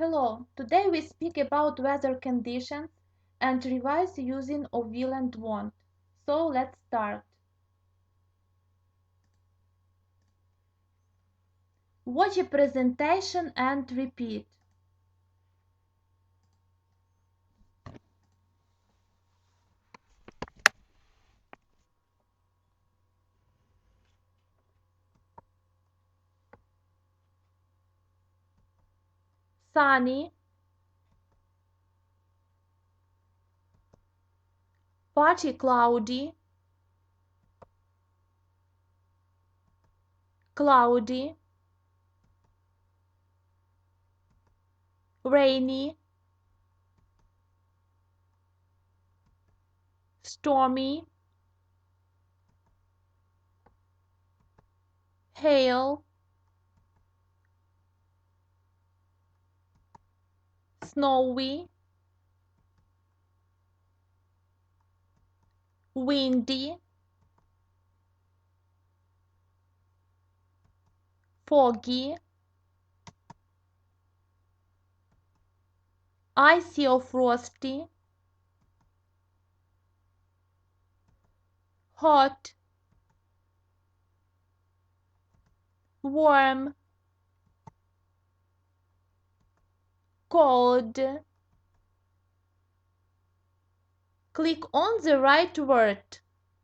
Hello, today we speak about weather conditions and revise using of will and want. So let's start. Watch a presentation and repeat. Sunny, partly cloudy, cloudy, rainy, stormy, hail, snowy, windy, foggy, icy or frosty, hot, warm, cold. Click on the right word.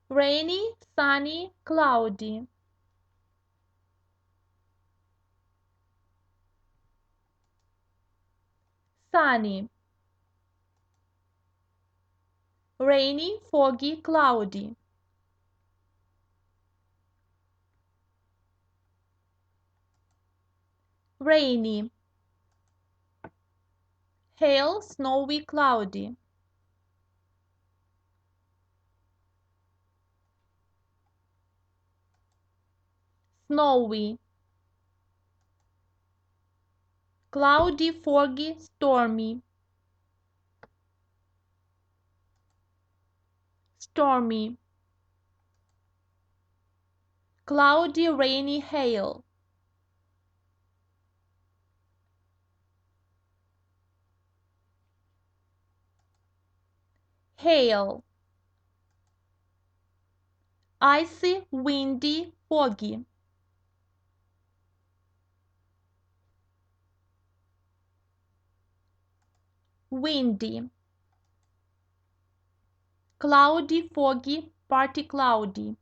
Rainy, sunny, cloudy. Sunny. Rainy, foggy, cloudy. Rainy. Hail, snowy, cloudy. Snowy. Cloudy, foggy, stormy. Stormy. Cloudy, rainy, hail. Hail. Icy, windy, foggy. Windy. Cloudy, foggy, partly cloudy.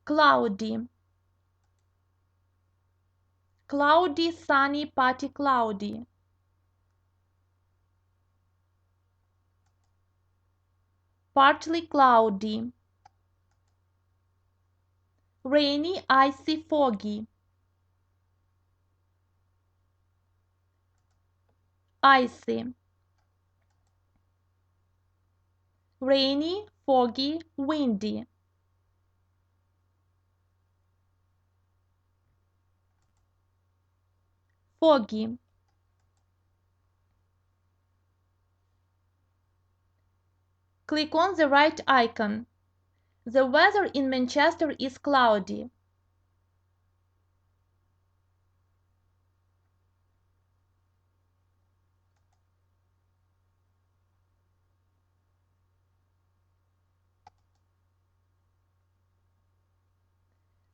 Cloudy. Cloudy, sunny, partly cloudy. Partly cloudy. Rainy, icy, foggy. Icy. Rainy, foggy, windy. Foggy. Click on the right icon. The weather in Manchester is cloudy.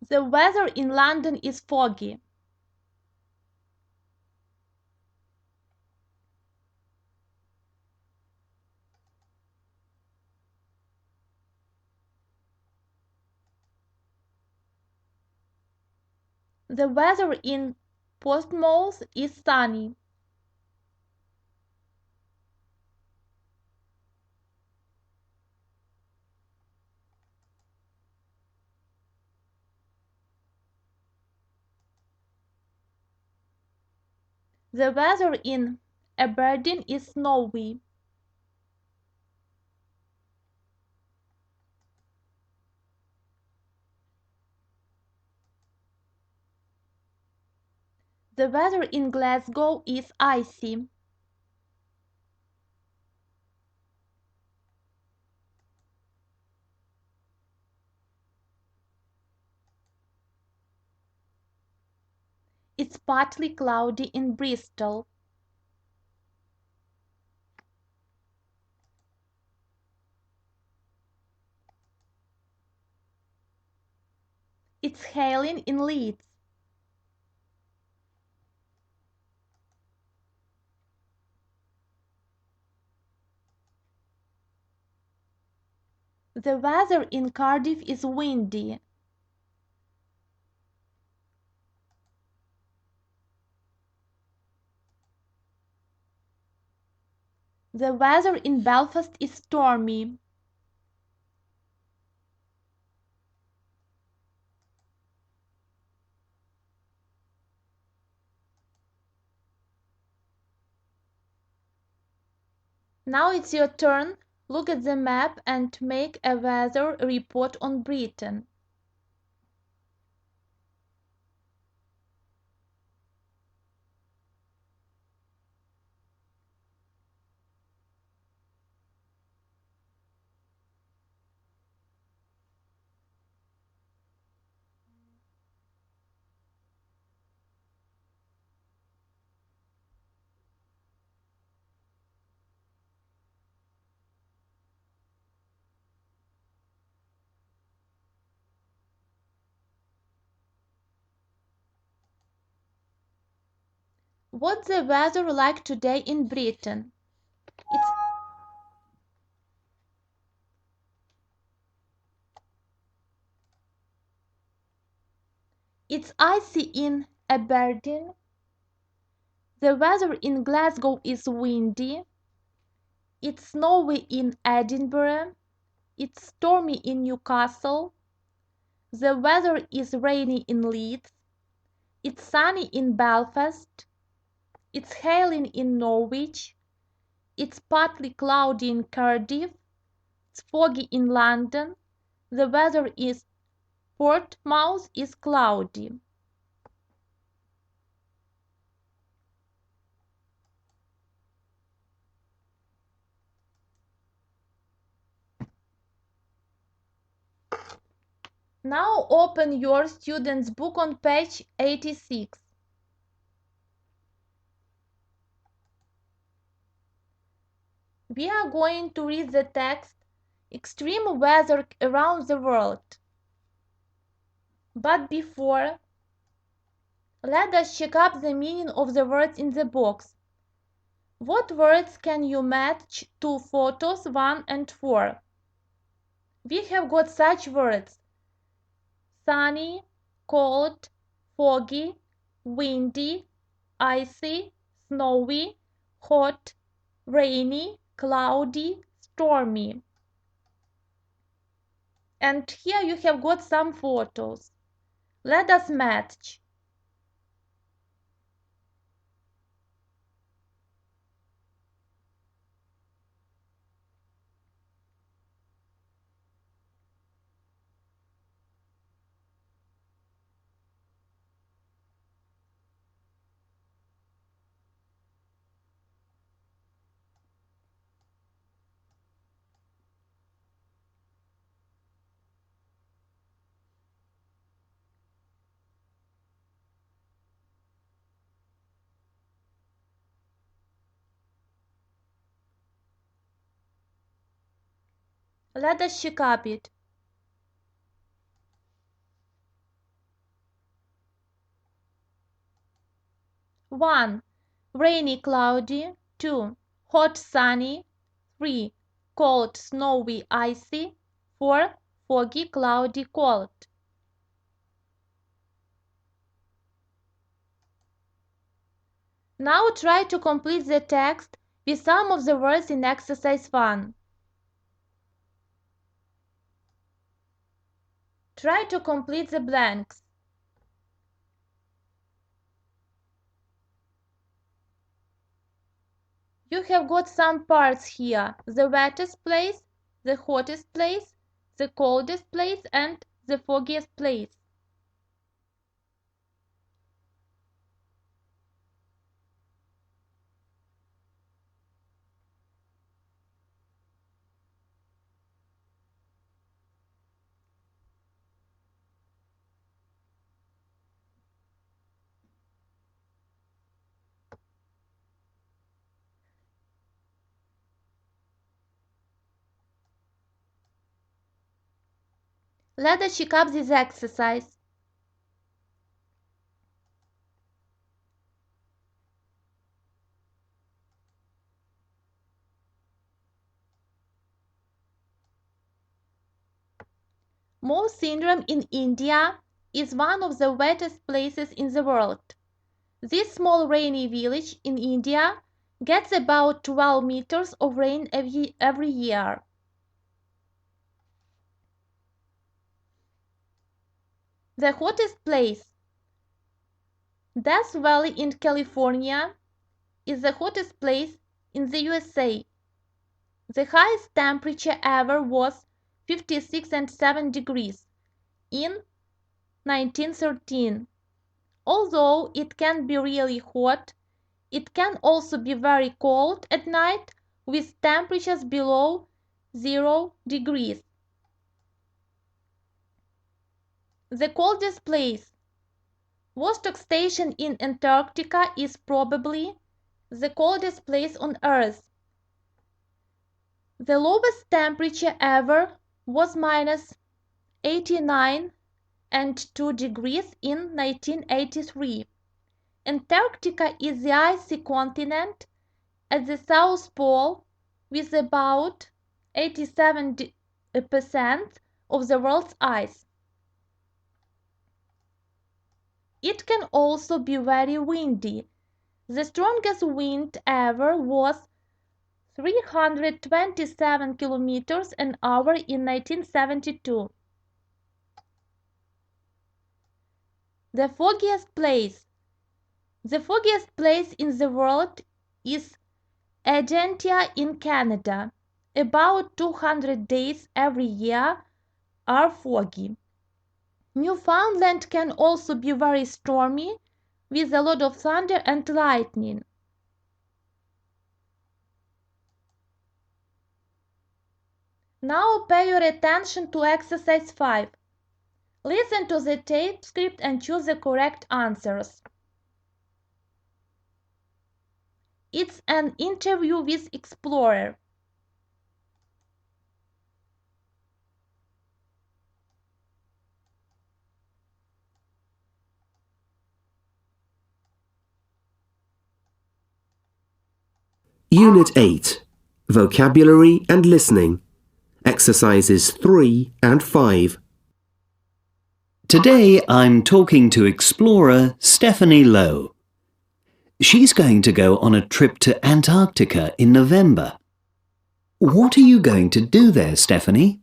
The weather in London is foggy. The weather in Portsmouth is sunny. The weather in Aberdeen is snowy. The weather in Glasgow is icy. It's partly cloudy in Bristol. It's hailing in Leeds. The weather in Cardiff is windy. The weather in Belfast is stormy. Now it's your turn. Look at the map and make a weather report on Britain. What's the weather like today in Britain? It's It's icy in Aberdeen. The weather in Glasgow is windy. It's snowy in Edinburgh. It's stormy in Newcastle. The weather is rainy in Leeds. It's sunny in Belfast. It's hailing in Norwich. It's partly cloudy in Cardiff. It's foggy in London. The weather in Portsmouth is cloudy. Now open your student's book on page 86. We are going to read the text Extreme Weather Around the World. But before, let us check up the meaning of the words in the box. What words can you match to photos 1 and 4? We have got such words: sunny, cold, foggy, windy, icy, snowy, hot, rainy, cloudy, stormy. And here you have got some photos. Let us match. Let us check up it. 1. Rainy, cloudy. 2. Hot, sunny. 3. Cold, snowy, icy. 4. Foggy, cloudy, cold. Now try to complete the text with some of the words in exercise 1. Try to complete the blanks. You have got some parts here: the wettest place, the hottest place, the coldest place, and the foggiest place. Let's check up this exercise. Mo Syndrome in India is one of the wettest places in the world. This small rainy village in India gets about 12 meters of rain every year. The hottest place. Death Valley in California is the hottest place in the USA. The highest temperature ever was 56.7 degrees in 1913. Although it can be really hot, it can also be very cold at night with temperatures below 0 degrees. The coldest place. Vostok Station in Antarctica is probably the coldest place on Earth. The lowest temperature ever was minus 89.2 degrees in 1983. Antarctica is the icy continent at the South Pole with about 87% of the world's ice. It can also be very windy. The strongest wind ever was 327 kilometers an hour in 1972. The foggiest place. The foggiest place in the world is Argentia in Canada. About 200 days every year are foggy. Newfoundland can also be very stormy with a lot of thunder and lightning. Now pay your attention to exercise 5. Listen to the tape script and choose the correct answers. It's an interview with Explorer. Unit 8. Vocabulary and Listening. Exercises 3 and 5. Today I'm talking to explorer Stephanie Lowe. She's going to go on a trip to Antarctica in November. What are you going to do there, Stephanie?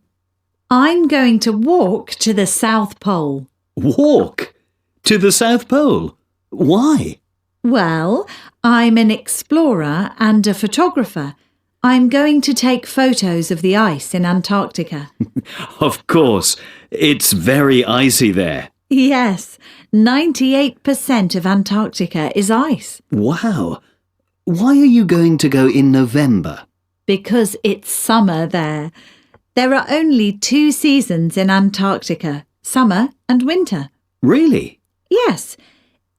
I'm going to walk to the South Pole. Walk? To the South Pole? Why? Well, I'm an explorer and a photographer. I'm going to take photos of the ice in Antarctica. Of course. It's very icy there. Yes, 98% of Antarctica is ice. Wow. Why are you going to go in November? Because it's summer there. There are only 2 seasons in Antarctica, summer and winter. Really? Yes,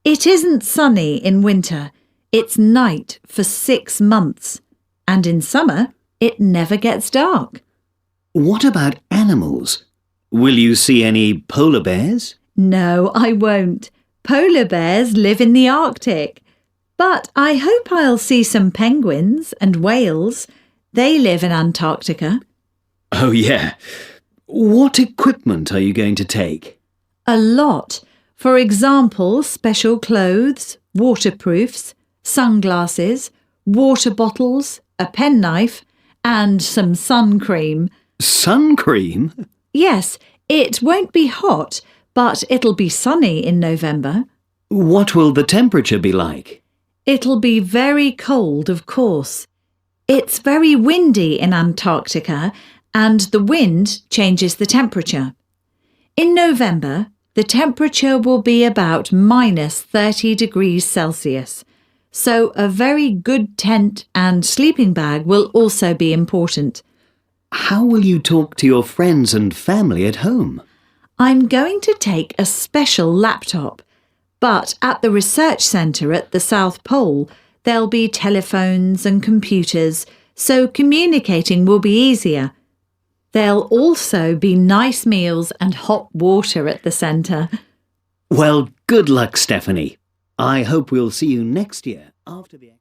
it isn't sunny in winter. It's night for 6 months. And in summer, it never gets dark. What about animals? Will you see any polar bears? No, I won't. Polar bears live in the Arctic. But I hope I'll see some penguins and whales. They live in Antarctica. Oh, yeah. What equipment are you going to take? A lot. For example, special clothes, waterproofs, sunglasses, water bottles, a penknife, and some sun cream. Sun cream? Yes, it won't be hot, but it'll be sunny in November. What will the temperature be like? It'll be very cold, of course. It's very windy in Antarctica, and the wind changes the temperature. In November, the temperature will be about minus 30 degrees Celsius, so a very good tent and sleeping bag will also be important. How will you talk to your friends and family at home? I'm going to take a special laptop, but at the research centre at the South Pole, there'll be telephones and computers, so communicating will be easier. There'll also be nice meals and hot water at the centre. Well, good luck, Stephanie. I hope we'll see you next year after the...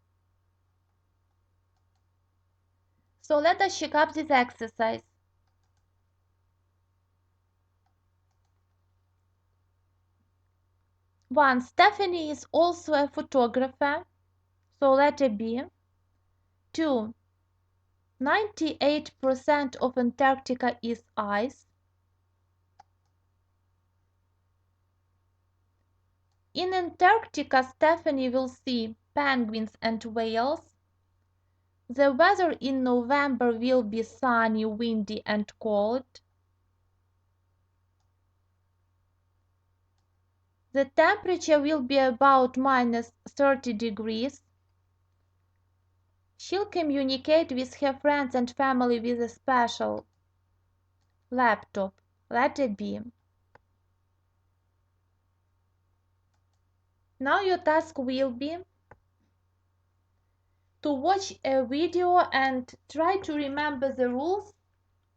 So let us check up this exercise. One, Stephanie is also a photographer, so letter B. 2, 98% of Antarctica is ice. In Antarctica, Stephanie will see penguins and whales. The weather in November will be sunny, windy, and cold. The temperature will be about -30 degrees. She'll communicate with her friends and family with a special laptop, letter B. Now your task will be to watch a video and try to remember the rules,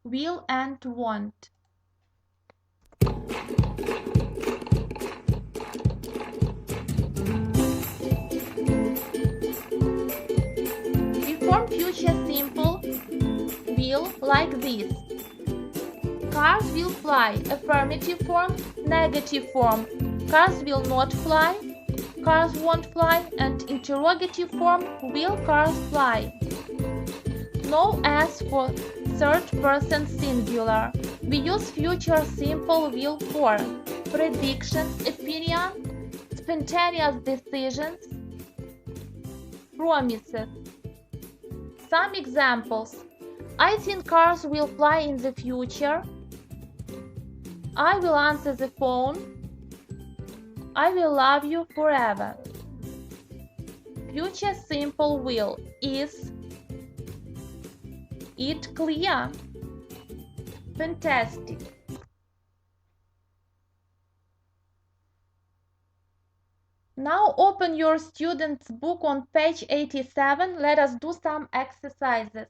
will and won't. We form future simple will like this. Cars will fly, affirmative form, negative form. Cars will not fly, cars won't fly, and interrogative form, will cars fly. No S for third person singular. We use future simple will for predictions, opinion, spontaneous decisions, promises. Some examples. I think cars will fly in the future. I will answer the phone. I will love you forever. Future simple will. Is it clear? Fantastic. Now open your student's book on page 87. Let us do some exercises.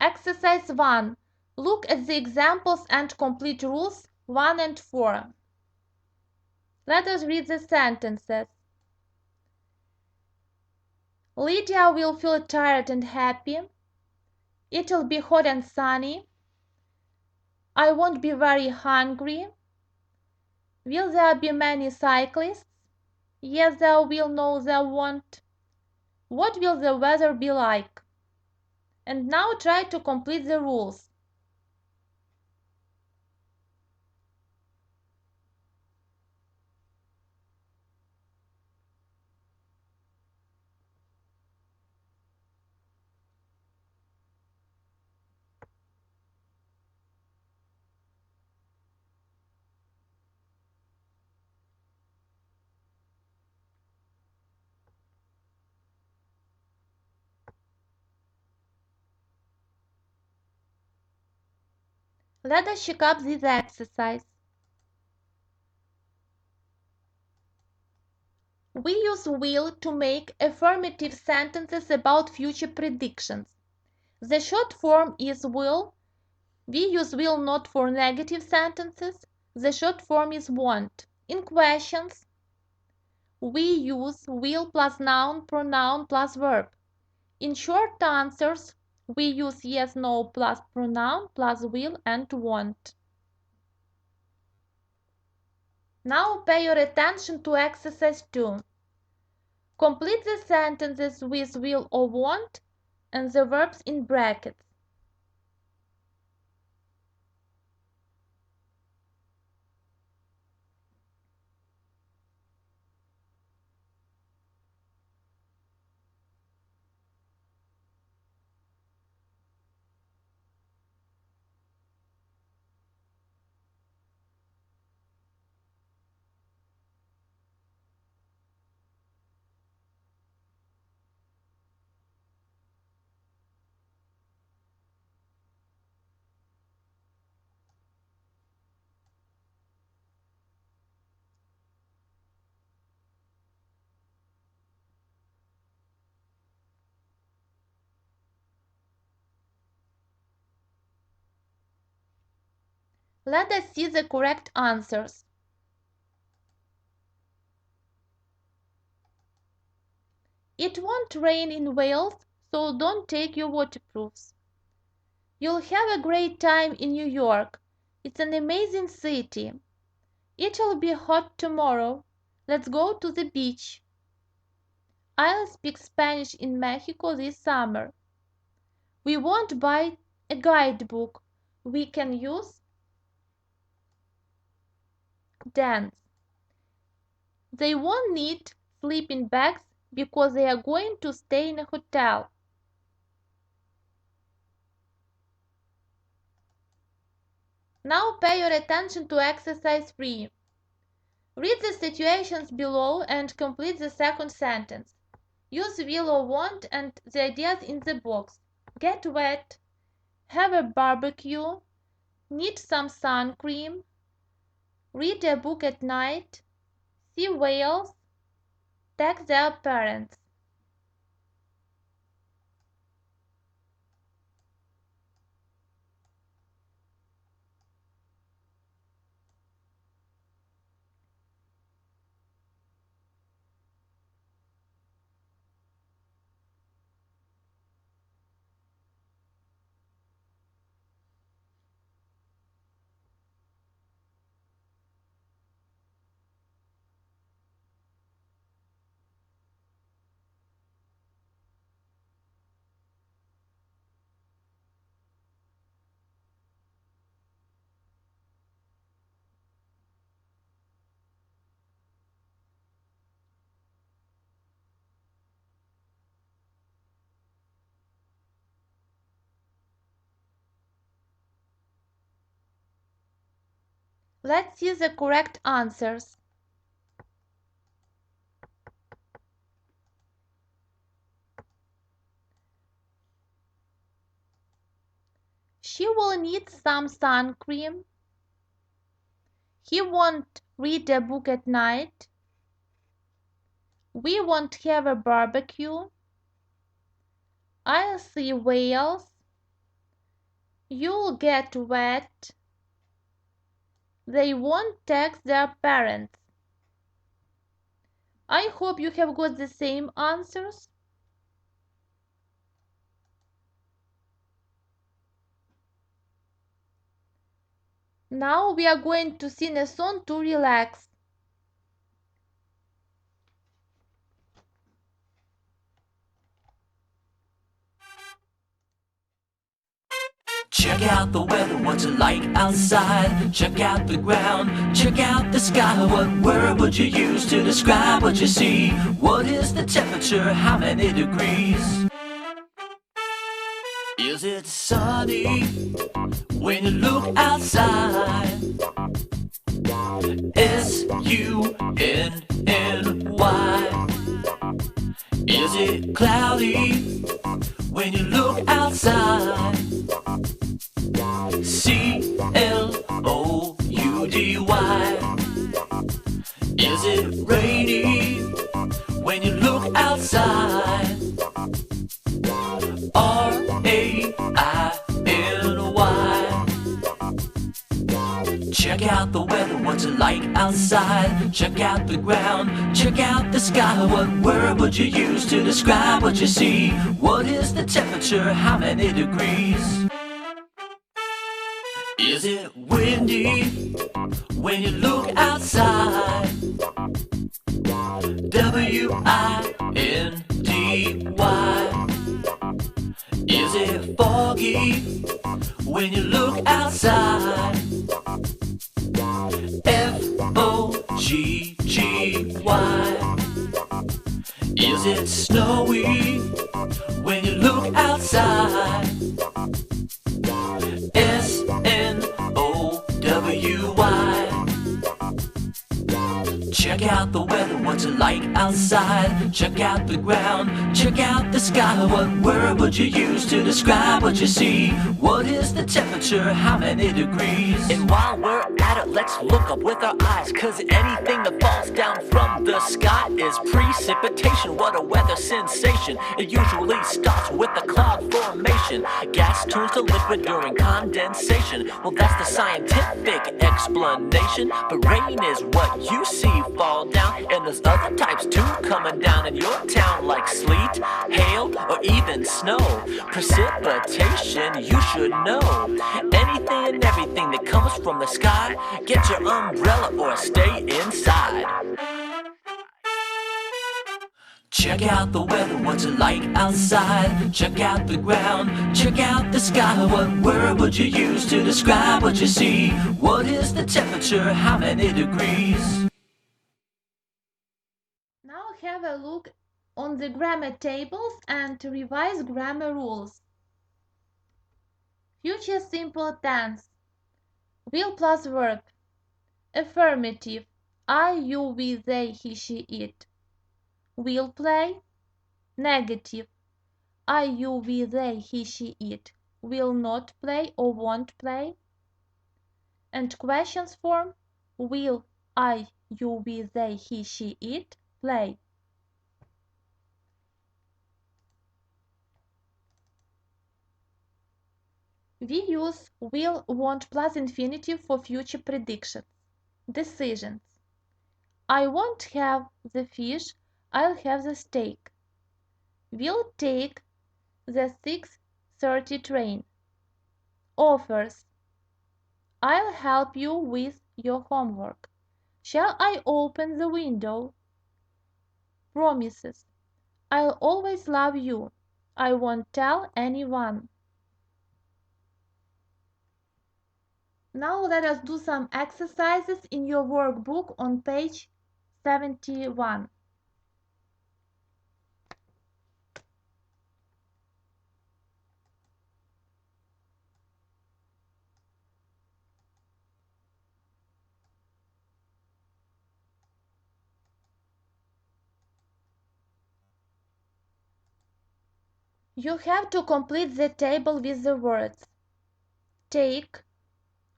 Exercise 1. Look at the examples and complete rules 1 and 4. Let us read the sentences. Lydia will feel tired and happy. It'll be hot and sunny. I won't be very hungry. Will there be many cyclists? Yes, there will. No, there won't. What will the weather be like? And now try to complete the rules. Let us check up this exercise. We use will to make affirmative sentences about future predictions. The short form is will. We use will not for negative sentences. The short form is won't. In questions, we use will plus noun, pronoun plus verb. In short answers, we use yes, no plus pronoun plus will and won't. Now pay your attention to exercise 2. Complete the sentences with will or won't and the verbs in brackets. Let us see the correct answers. It won't rain in Wales, so don't take your waterproofs. You'll have a great time in New York. It's an amazing city. It'll be hot tomorrow. Let's go to the beach. I'll speak Spanish in Mexico this summer. We won't buy a guidebook. We can use dance. They won't need sleeping bags because they are going to stay in a hotel. Now pay your attention to exercise 3. Read the situations below and complete the second sentence. Use will or won't and the ideas in the box. Get wet. Have a barbecue. Need some sun cream. Read a book at night. See whales. Text their parents. Let's see the correct answers. She will need some sun cream. He won't read a book at night. We won't have a barbecue. I'll see whales. You'll get wet. They won't text their parents. I hope you have got the same answers. Now we are going to sing a song to relax. Check out the weather, what's it like outside? Check out the ground, check out the sky. What word would you use to describe what you see? What is the temperature, how many degrees? Is it sunny when you look outside? S-U-N-N-Y. Is it cloudy when you look outside? C-L-O-U-D-Y. Is it rainy when you look outside? R-A-I-N-Y. Check out the weather, what's it like outside? Check out the ground, check out the sky. What word would you use to describe what you see? What is the temperature, how many degrees? Is it windy when you look outside? W-I-N-D-Y. Is it foggy when you look outside? F-O-G-G-Y. Is it snowy when you look outside? S-N-O-W-Y. Check out the weather, what's it like outside? Check out the ground, check out the sky. What word would you use to describe what you see? What is the temperature, how many degrees? And while we're at it, let's look up with our eyes, cause anything that falls down from the sky is precipitation. What a weather sensation. It usually starts with a cloud formation. Gas turns to liquid during condensation. Well, that's the scientific explanation. But rain is what you see fall down, and there's other types too coming down in your town, like sleet, hail, or even snow. Precipitation, you should know. Anything and everything that comes from the sky, get your umbrella or stay inside. Check out the weather, what's it like outside? Check out the ground, check out the sky. What word would you use to describe what you see? What is the temperature, how many degrees? Now have a look on the grammar tables and revise grammar rules. Future simple tense. Will plus verb. Affirmative. I, you, we, they, he, she, it. Will play. Negative. I, you, we, they, he, she, it. Will not play or won't play. And questions form. Will I, you, we, they, he, she, it play? We use will, won't plus infinitive for future predictions. Decisions. I won't have the fish, I'll have the steak. We'll take the 6:30 train. Offers. I'll help you with your homework. Shall I open the window? Promises. I'll always love you. I won't tell anyone. Now let us do some exercises in your workbook on page 71. You have to complete the table with the words take,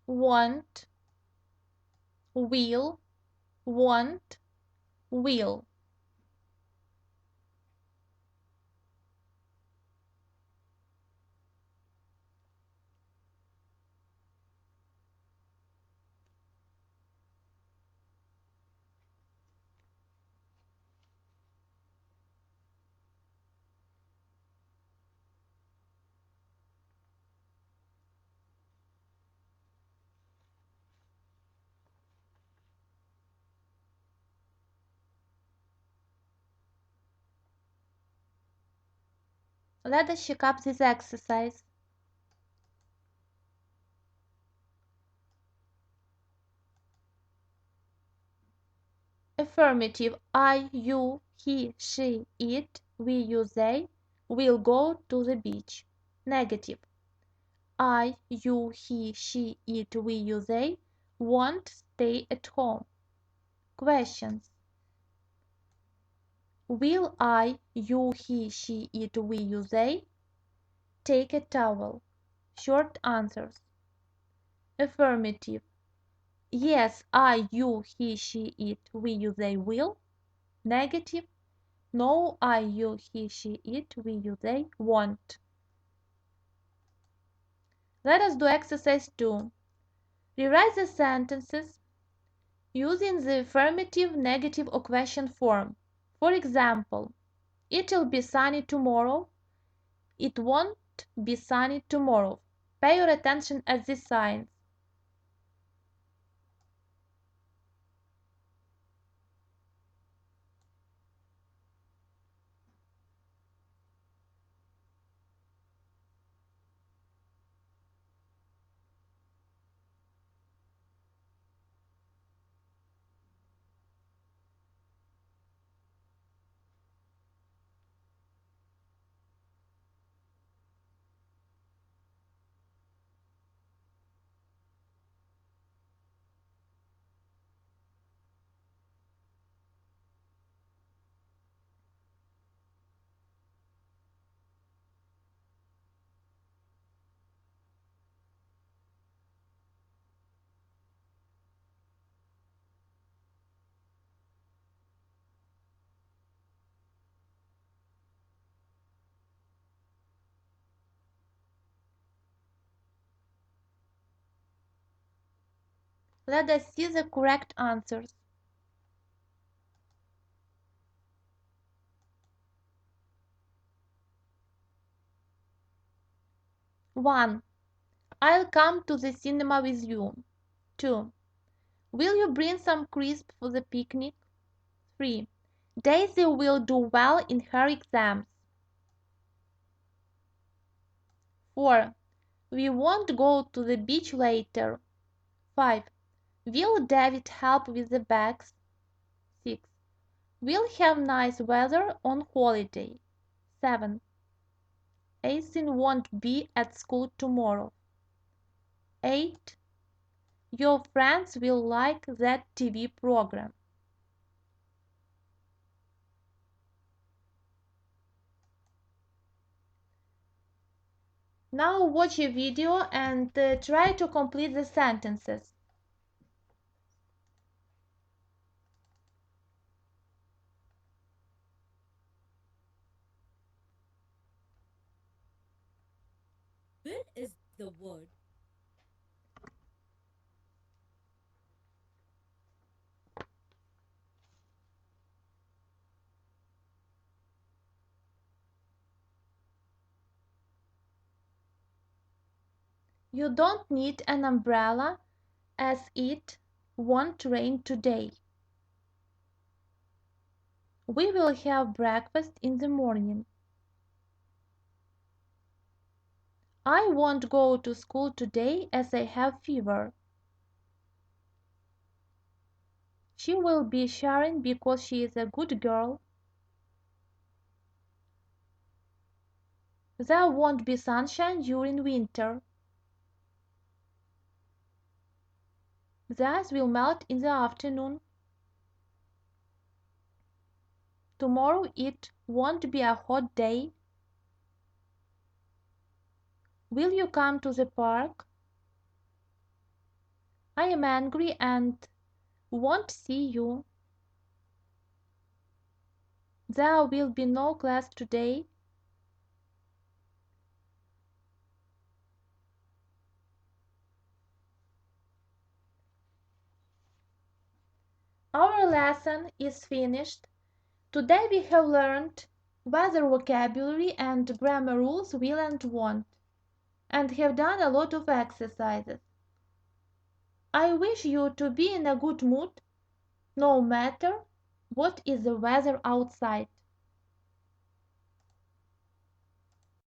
want, will, want, will. Let us check up this exercise. Affirmative. I, you, he, she, it, we, you, they will go to the beach. Negative. I, you, he, she, it, we, you, they won't stay at home. Questions. Will I, you, he, she, it, we, you, they take a towel? Short answers. Affirmative. Yes, I, you, he, she, it, we, you, they will. Negative. No, I, you, he, she, it, we, you, they won't. Let us do exercise 2. Rewrite the sentences using the affirmative, negative, or question form. For example, it'll be sunny tomorrow. It won't be sunny tomorrow. Pay your attention at these signs. Let us see the correct answers. 1. I'll come to the cinema with you. 2. Will you bring some crisp for the picnic? 3. Daisy will do well in her exams. 4. We won't go to the beach later. 5. Will David help with the bags? 6. We'll have nice weather on holiday. 7. Aisin won't be at school tomorrow. 8. Your friends will like that TV program. Now watch a video and try to complete the sentences. When is the word You don't need an umbrella as it won't rain today. We will have breakfast in the morning. I won't go to school today as I have fever. She will be sharing because she is a good girl. There won't be sunshine during winter. The ice will melt in the afternoon. Tomorrow it won't be a hot day. Will you come to the park? I am angry and won't see you. There will be no class today. Our lesson is finished. Today we have learned weather vocabulary and grammar rules will and won't, and have done a lot of exercises. I wish you to be in a good mood, no matter what is the weather outside.